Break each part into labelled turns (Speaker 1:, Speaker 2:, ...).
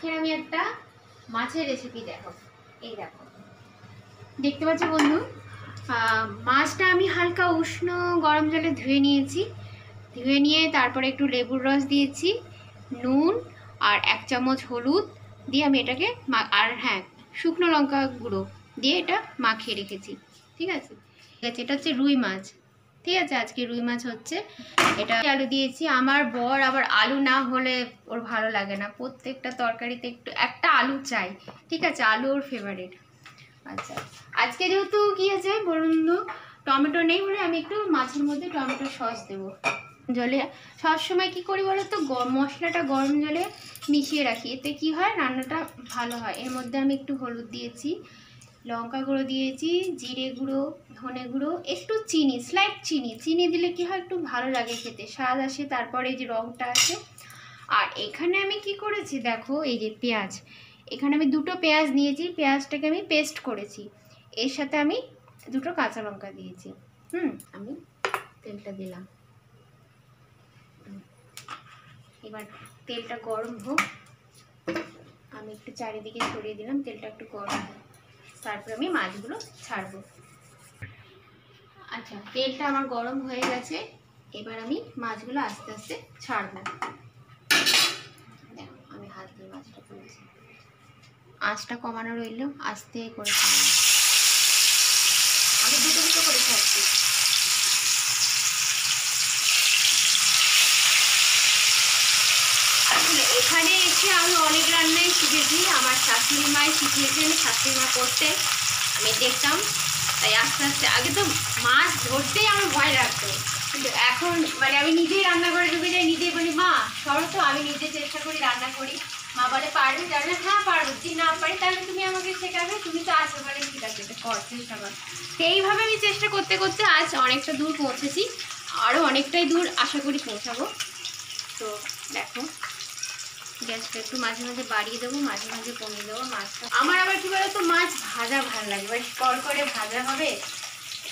Speaker 1: আজকের আমি একটা মাছের রেসিপি দেখো। এই দেখো, দেখতে পাচ্ছ বন্ধু, মাছটা আমি হালকা উষ্ণ গরম জলে ধুয়ে নিয়েছি। ধুয়ে নিয়ে তারপরে একটু লেবুর রস দিয়েছি, নুন আর 1 চামচ হলুদ দিয়ে আমি এটাকে আর হ্যাঁ শুকনো লঙ্কা গুঁড়ো দিয়ে এটা মাখিয়ে রেখেছি। ঠিক আছে, এটা হচ্ছে রুই মাছ। ঠিক আছে, আজকে রুই মাছ হচ্ছে। এটা আলু দিয়েছি। আমার বর আবার আলু না হলে ওর ভালো লাগে না, প্রত্যেকটা তরকারিতে একটু একটা আলু চাই। ঠিক আছে, আলু ওর ফেভারিট। আচ্ছা, আজকে যেহেতু কি আছে বলুন তো, টমেটো নেই বলে আমি একটু মাছের মধ্যে টমেটো সস দেবো জলে। সবসময় কি করি বলো তো, মশলাটা গরম জলে মিশিয়ে রাখি, এতে কি হয় রান্নাটা ভালো হয়। এর মধ্যে আমি একটু হলুদ দিয়েছি, লঙ্কা গুঁড়ো দিয়েছি, জিরে গুঁড়ো, ধনে গুঁড়ো, একটু চিনি, স্লাইট চিনি দিলে কি হয় একটু ভালো লাগে খেতে, স্বাদ আসে, তারপরে এই যে রঙটা আসে। আর এখানে আমি কি করেছি দেখো, এই যে পেঁয়াজ, এখানে আমি 2টো পেঁয়াজ নিয়েছি, পেঁয়াজটাকে আমি পেস্ট করেছি। এর সাথে আমি 2টো কাঁচা লঙ্কা দিয়েছি। আমি তেলটা দিলাম। এবার তেলটা গরম হোক, আমি একটু চারিদিকে ছড়িয়ে দিলাম, তেলটা একটু গরম হোক, তারপর আমি মাছগুলো ছাড়বো। আচ্ছা, তেলটা আমার গরম হয়ে গেছে, এবার আমি মাছগুলো আস্তে আস্তে ছাড়বো। দেখো আমি হাত দিয়ে মাছটা তুলছি, আঁচটা কমানো রইল, আস্তে করে ছাড়বো। আমি দুটো করে ছাড়ছি। এখানে এসে আমি অনেক রান্নাই শিখেছি, আমার শাশুড়ি মাই শিখিয়েছেন, শাশুড়ি মা করতে আমি দেখতাম, তাই আস্তে আস্তে। আগে তো মাছ ধরতেই আমার ভয় লাগতো, কিন্তু এখন মানে আমি নিজেই রান্নাঘরে ঢুকে যাই, নিজেই বলি মা সরো তো, আমি নিজে চেষ্টা করি, রান্না করি। মা বলে পারবি? জানে হ্যাঁ পারবো। যদি না পারি তাহলে তুমি আমাকে শেখাবে, তুমি তো আছো, বলে ঠিক আছে কর, চেষ্টা কর। তো এইভাবে আমি চেষ্টা করতে করতে আজ অনেকটা দূর পৌঁছেছি, আরও অনেকটাই দূর আশা করি পৌঁছাবো। তো দেখো, গ্যাসটা একটু মাঝে মাঝে বাড়িয়ে দেবো, মাঝে মাঝে কমিয়ে দেবো। মাছটা আমার আবার কি বলতো, মাছ ভাজা ভালো লাগে, মানে কড়কড়ে ভাজা হবে,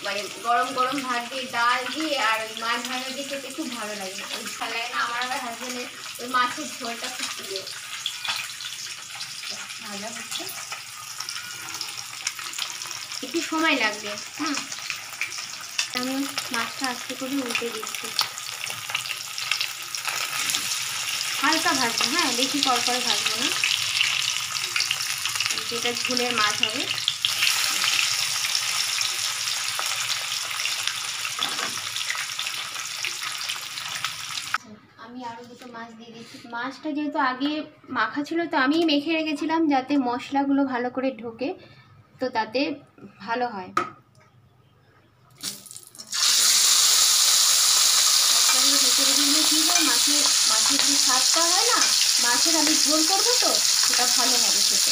Speaker 1: মানে গরম গরম ভাত দিয়ে, ডাল দিয়ে আর ওই মাছ ভাজা দিয়ে খেতে খুব ভালো লাগে। ওই ভালো লাগে না, আমার আবার হাজবেন্ডের ওই মাছের ঝোলটা খুব প্রিয়। ভাজা হচ্ছে, একটু সময় লাগবে। আমি মাছটা আস্তে করে উল্টে দিচ্ছি, হালকা ভাজবো, হ্যাঁ বেশি কড়কড়ে ভাজবো না, যেটা ঝোলের মাছ হবে। আমি আরও 2টো মাছ দিয়ে দিচ্ছি। মাছটা যেহেতু আগে মাখা ছিল, তো আমি মেখে রেখেছিলাম যাতে মশলাগুলো ভালো করে ঢোকে, তো তাতে ভালো হয়। মশলাগুলো ঢেকে রেখে দিলে কী হয়, মাছের যে স্বাদটা হয় না, মাছের আমি ঝোল করবো তো সেটা ভালো হবে খেতে।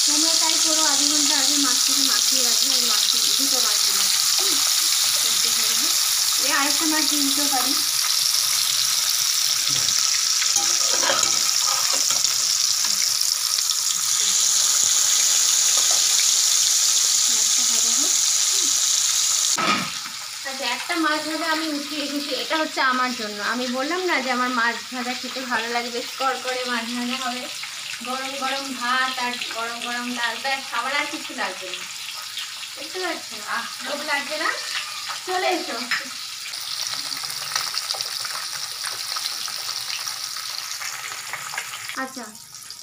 Speaker 1: তোমরা তাই করো, আধ ঘন্টা আগে মাছটাকে মাখিয়ে রাখবে, ওই মাছের 2টো মাছ দিলাম। আরেকটা মাছ দিয়ে দিতে পারি। আচ্ছা, একটা মাছ ভাজা আমি উঠিয়ে রেখেছি, এটা হচ্ছে আমার জন্য। আমি বললাম না যে আমার মাছ ভাজা খেতে ভালো লাগে, বেশ কড়কড়ে মাছ ভাজা হবে, গরম গরম ভাত আর গরম গরম ডাল, ব্যাস খাবার আর কিছু লাগবে না। বুঝতে পারছো? লোভ লাগবে না, চলে এসো। আচ্ছা,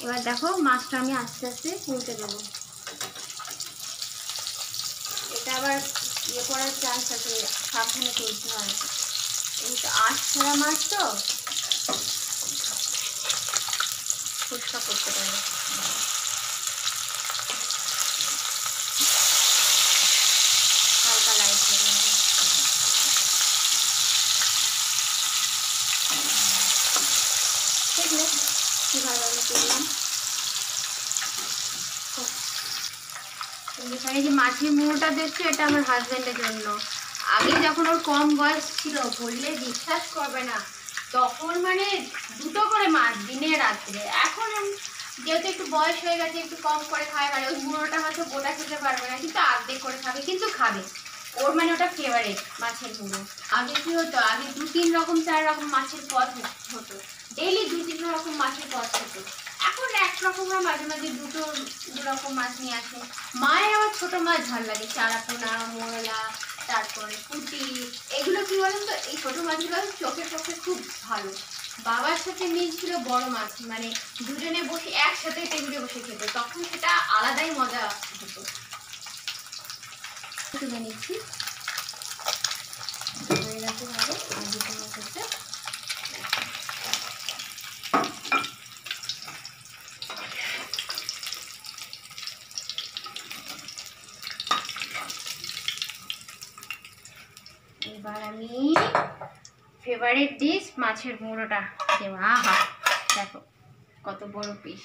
Speaker 1: এবার দেখো মাছটা আমি আস্তে আস্তে উল্টে দেবো। এটা আবার ইয়ে করার চান্স আছে, সাবধানে তুলতে হয়, এই তো আঁশ ছাড়া মাছ তো, ফুসকা করতে পারে। হালকা লাইট হবে, দেখলে কীভাবে আমি তুললাম। এখানে যে মাছের মুড়োটা দেখছো, এটা আমার হাজব্যান্ডের জন্য। আগে যখন ওর কম বয়স ছিল, বললে বিশ্বাস করবে না, তখন মানে 2টো করে মাছ দিনে রাত্রে। এখন যেহেতু একটু বয়স হয়ে গেছে, একটু কম করে খায়, মানে ওই মুড়োটা হয়তো গোটা খেতে পারবে না, কিন্তু আর্ধেক করে খাবে, কিন্তু খাবে। ওর মানে ওটা ফেভারিট মাছের মুড়ো। আগে কি হতো, আগে 2-3 রকম 4 রকম মাছের পদ হতো, ডেইলি 2 রকম মাছের পদ খেত। এখন একরকম মাঝে মাঝে দু রকম মাছ নিয়ে আসে। মায়ের আবার ছোট মাছ ভালো লাগে, চারাপোনা, মোরলা, তারপরে পুঁটি। এগুলো কি বলেন তো, এই ছোট মাছগুলো চোখের পক্ষে খুব ভালো। বাবার সাথে মিল ছিল বড় মাছ, মানে দুজনে বসে একসাথে টেবিলে বসে খেত, তখন সেটা আলাদাই মজা হতো। তুলে নিচ্ছি হয়ে গেছে ভালো। আর দুটো মাছ হচ্ছে এবার আমি ফেভারিট ডিশ মাছের মুড়োটা দেবো। আহা দেখো কত বড় পিস।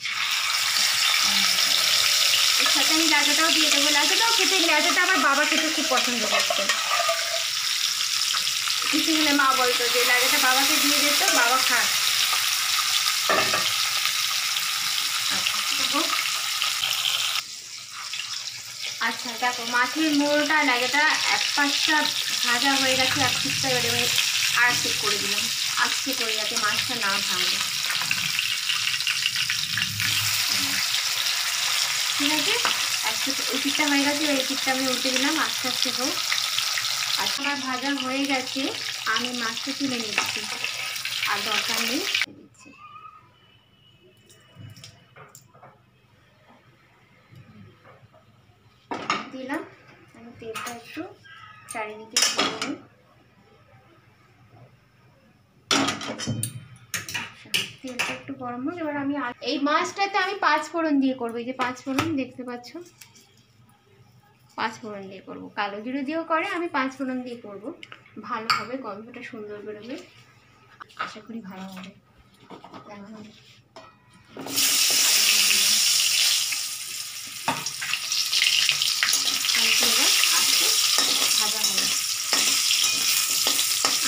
Speaker 1: এর সাথে আমি লাজাটাও দিয়ে দেবো। লাজাটাও খেতে, লাজাটা আমার বাবা খেতে খুব পছন্দ করতো। কিছু হলে মা বলতো যে লাজাটা বাবাকে দিয়ে দিত, বাবা খাক। আচ্ছা দেখো মাছের মুড়োটা লাজাটা এক পাশটা ভাজা হয়ে গেছে, এক পিসটা এবার আমি আর চেক করে দিলাম আস্তে করে, যাতে মাছটা না ভাঙে। ঠিক আছে, আজকে ওই পিঠটা হয়ে গেছে, ওই পিঠটা আমি উল্টে দিলাম আস্তে আস্তে হোক। আচ্ছা আমার ভাজা হয়ে গেছে, আমি মাছটা তুলে নিচ্ছি, আর দরকার নেই দিচ্ছি। দিলাম আমি তেলটা একটু চারিদিকে দিয়ে নিই। তেলটা একটু গরম হোক। এবার আমি এই মাছটাতে আমি 5 ফোড়ন দিয়ে করবো। এই যে 5 ফোড়ন দেখতে পাচ্ছ, 5 ফোড়ন দিয়ে করবো। কালো জিরে দিয়েও করে, আমি 5 ফোড়ন দিয়ে করবো। ভালো হবে, গন্ধটা সুন্দর বেরোবে, আশা করি ভালো হবে। ভাজা হবে।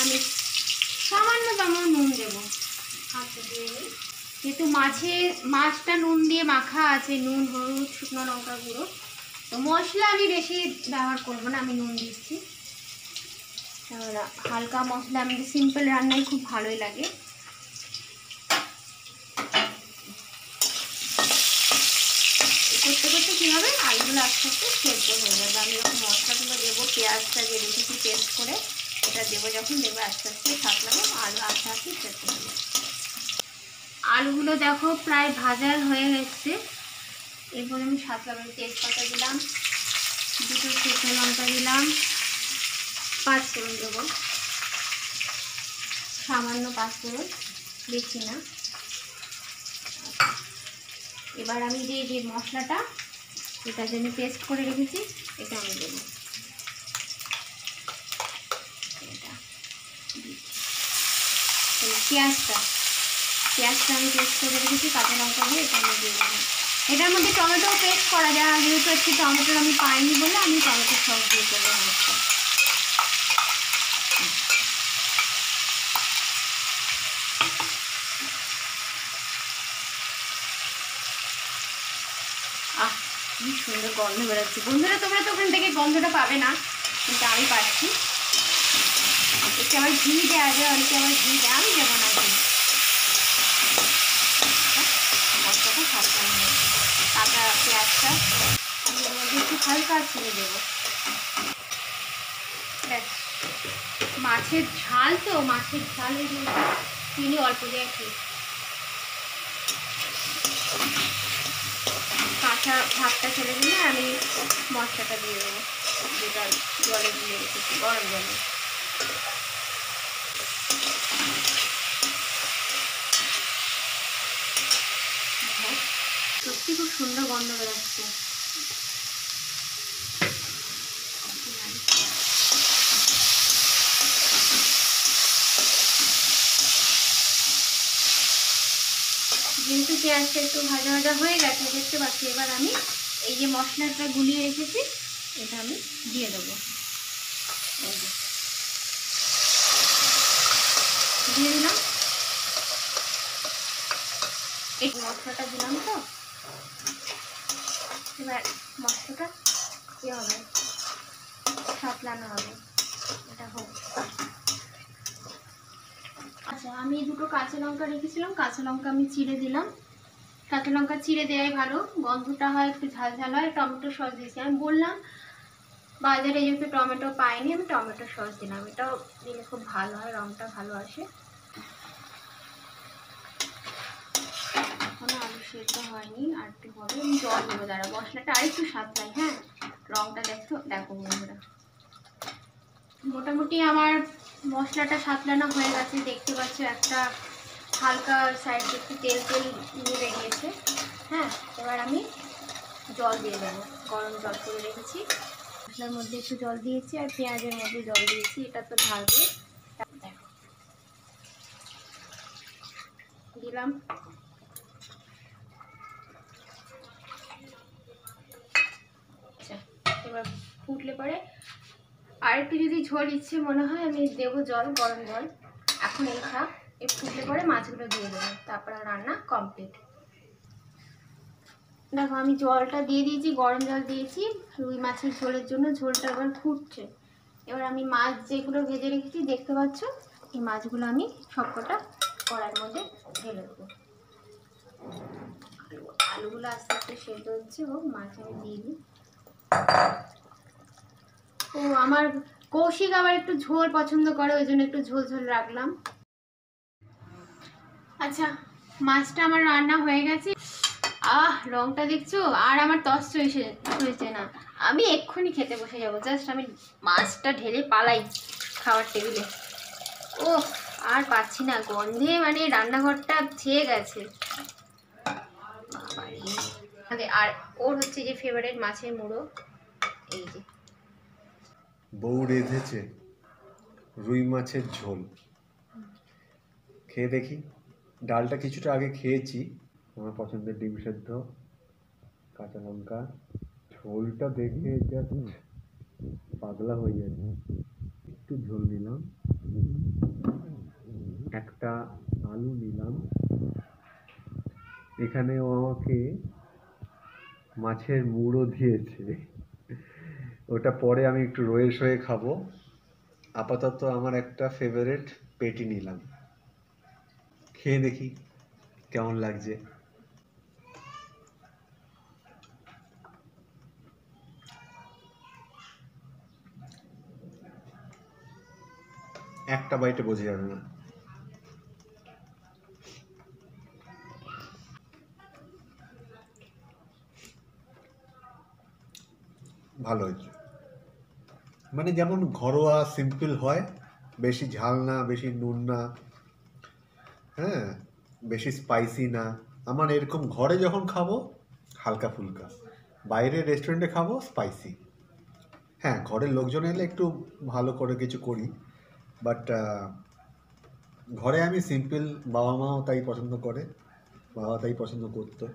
Speaker 1: আমি সামান্য তেমন নুন দেবো, হাতে দিয়ে নিই। যেহেতু মাছটা নুন দিয়ে মাখা আছে, নুন, হলুদ, শুকনো লঙ্কা গুঁড়ো, তো মশলা আমি বেশি ব্যবহার করবো না, আমি নুন দিচ্ছি। হালকা মশলা, আমাদের সিম্পল রান্নায় খুব ভালোই লাগে। করতে করতে কী হবে, আলুগুলো আস্তে আস্তে সেদ্ধ হয়ে যাবে। আমি যখন মশলাগুলো দেবো, পেঁয়াজটা যে রেখেছি পেস্ট করে, এটা দেবো যখন, দেবো আস্তে আস্তে থাকলাম, আলু আস্তে আস্তে সেদ্ধ হয়ে যাবে। আলুগুলো দেখো প্রায় ভাজা হয়ে গেছে। এরপরে আমি 7 লবঙ্গ তেজপাতা দিলাম, 2টো শুকনো লঙ্কা দিলাম, 5 ফোড়ন দেবো, সামান্য 5 ফোড়ন, বেশি না। এবার আমি যে মশলাটা, এটা যে আমি পেস্ট করে রেখেছি, এটা আমি দেবো। পেঁয়াজটা আমি পেস্ট করে রেখেছি, কাঁচা লঙ্কা দিয়ে, এটা আমি দিয়ে দেবো। এটার মধ্যে টমেটো পেস্ট করা যায়, যেহেতু একটু টমেটো আমি পাইনি বলে আমি টমেটো সস দিয়ে করবো মাছটা। কি সুন্দর গন্ধ বেরোচ্ছে বন্ধুরা, তোমরা তো ওখান থেকে গন্ধটা পাবে না, কিন্তু আমি পাচ্ছি। একটু আবার ঘি দেওয়া যায়, অনেকে আবার ঘি দেয়, আমি দেবো না ঘি। মশলাটা সাবধান হয়েছে, কাঁচা পেঁয়াজটা আমি এর মধ্যে একটু হালকা ছেড়ে দেবো। ব্যাস, মাছের ঝাল তো, মাছের ঝালের চিনি অল্প দেওয়া ঠিক। কাঁচা ভাতটা চলে গেলে আমি মশলাটা দিয়ে দেবো, যেটা জলে দিয়ে রেখেছি, গরম জলে। সত্যি খুব সুন্দর গন্ধ বেরোচ্ছে। যেহেতু পেঁয়াজটা একটু ভাজা ভাজা হয়ে গেছে দেখতে পাচ্ছি, এবার আমি এই যে মশলাটা গুলিয়ে রেখেছি, এটা আমি দিয়ে দেবো। দিয়ে দিলাম, এই মশলাটা দিলাম তো, এবার মশলাটা কী হবে, সাতলানো হবে, এটা হোক। আচ্ছা, আমি দুটো কাঁচা লঙ্কা রেখেছিলাম, কাঁচা লঙ্কা আমি চিড়ে দিলাম। কাঁচা লঙ্কা চিড়ে দেওয়াই ভালো, গন্ধটা হয় একটু ঝাল ঝাল হয়। টমেটো সস দিয়েছি, আমি বললাম বাজারে যেহেতু টমেটো পাইনি, আমি টমেটো সস দিলাম। এটাও দিলে খুব ভালো হয়, রঙটা ভালো আসে। এখনো আলু সেদ্ধ হয়নি, আর একটু হবে। আমি জল দেবো, দাঁড়া, মশলাটা আরেকটু সাঁতলাই। হ্যাঁ, রঙটা দেখো বন্ধুরা। মোটামুটি আমার মশলাটা সাঁতলানো হয়ে গেছে, দেখতে পাচ্ছ একটা হালকা সাইড একটু তেল তেল নিয়ে বেরিয়েছে। হ্যাঁ, এবার আমি জল দিয়ে দেবো, গরম জল করে রেখেছি। মশলার মধ্যে একটু জল দিয়েছি আর পেঁয়াজের মধ্যে জল দিয়েছি, এটা তো ঢালবে। দেখো দিলাম। আচ্ছা, এবার ফুটলে পরে আর একটু যদি ঝোল ইচ্ছে মনে হয় আমি দেবো জল, গরম জল। এখন এই থাক, এই ফুটলে পরে মাছগুলো দিয়ে দেবো, তারপর রান্না কমপ্লিট। দেখো আমি জলটা দিয়ে দিয়েছি, গরম জল দিয়েছি রুই মাছের ঝোলের জন্য। ঝোলটা এবার ফুটছে। এবার আমি মাছ যেগুলো ভেজে রেখেছি দেখতে পাচ্ছ, এই মাছগুলো আমি সবকটা কড়াইয়ের মধ্যে ঢেলে দেবো। আলুগুলো আস্তে আস্তে সেদ্ধ হচ্ছে, হোক, মাছ আমি দিয়ে দিই। ও আমার কৌশিক আবার একটু ঝোল পছন্দ করে, ওই জন্য একটু ঝোল ঝোল রাখলাম। আচ্ছা, মাছটা আমার রান্না হয়ে গেছে। রংটা দেখছো, আর আমার তস হয়েছে না। আমি এক্ষুনি খেতে বসে যাবো, জাস্ট আমি মাছটা ঢেলে পালাই খাওয়ার টেবিলে। ও আর পাচ্ছি না, গন্ধে মানে রান্নাঘরটা ছেয়ে গেছে। আর ওর হচ্ছে যে ফেভারিট মাছের মুড়ো, এই যে
Speaker 2: বউ রেঁধেছে রুই মাছের ঝোল, খেয়ে দেখি। ডালটা কিছুটা আগে খেয়েছি, আমার পছন্দের ডিম সেদ্ধ, কাঁচা লঙ্কা। ঝোলটা দেখে জাস্ট পাগলা হয়ে যাচ্ছে। একটু ঝোল নিলাম, একটা আলু নিলাম। এখানেও আমাকে মাছের মুড়ো দিয়েছে, ওটা পরে আমি একটু রয়ে শয়ে খাবো। আপাতত আমার একটা ফেভারিট পেটি নিলাম, খেয়ে দেখি কেমন লাগছে। একটা বাইটে বোঝা যাবে না। ভালো হয়েছে, মানে যেমন ঘরোয়া সিম্পল হয়, বেশি ঝাল না, বেশি নুন না, হ্যাঁ, বেশি স্পাইসি না। আমার এরকম ঘরে যখন খাবো হালকা ফুলকা, বাইরে রেস্টুরেন্টে খাবো স্পাইসি। হ্যাঁ, ঘরের লোকজন এলে একটু ভালো করে কিছু করি, বাট ঘরে আমি সিম্পল। বাবা মাও তাই পছন্দ করে, বাবা তাই পছন্দ করতো।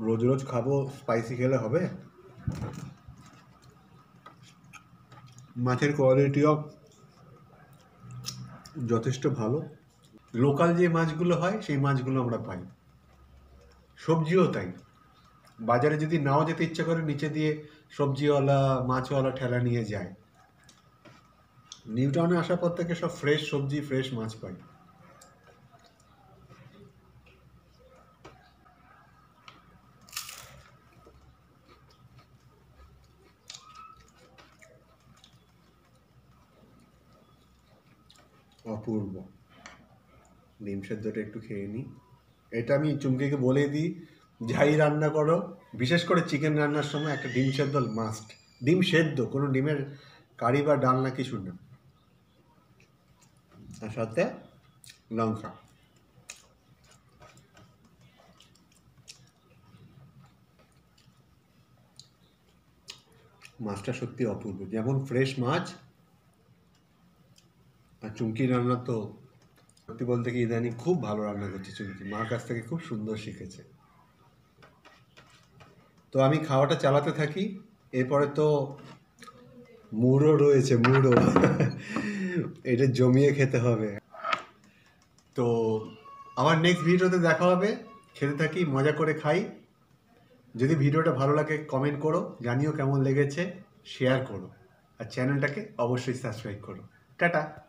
Speaker 2: রোজ রোজ খাবো স্পাইসি খেলে হবে? মাছের কোয়ালিটিও যথেষ্ট ভালো। লোকাল যে মাছগুলো হয় সেই মাছগুলো আমরা পাই, সবজিও তাই। বাজারে যদি নাও যেতে ইচ্ছা করে, নিচে দিয়ে সবজিওয়ালা মাছওয়ালা ঠেলা নিয়ে যায়। নিউ টাউনে আসার পর থেকে সব ফ্রেশ সবজি, ফ্রেশ মাছ পাই। অপূর্ব। ডিম সেদ্ধটা একটু খেয়ে নিই। এটা আমি চুমকিকে বলে দিই, যাই রান্না করো, বিশেষ করে চিকেন রান্নার সময় একটা ডিম সেদ্ধ মাস্ট। ডিম সেদ্ধ, কোনো ডিমের কারি বা ডালনা কিছু না, আর সাথে লঙ্কা। মাছটা সত্যি অপূর্ব, যেমন ফ্রেশ মাছ। আর চুমকি রান্না তো সত্যি বলতে কি ইদানিং খুব ভালো রান্না করছে চুমকি, মার কাছ থেকে খুব সুন্দর শিখেছে। তো আমি খাওয়াটা চালাতে থাকি। এরপরে তো মুড়ো রয়েছে, মুড়ো এটা জমিয়ে খেতে হবে। তো আমার নেক্সট ভিডিওতে দেখা হবে। খেতে থাকি, মজা করে খাই। যদি ভিডিওটা ভালো লাগে কমেন্ট করো, জানিও কেমন লেগেছে, শেয়ার করো, আর চ্যানেলটাকে অবশ্যই সাবস্ক্রাইব করো। টাটা।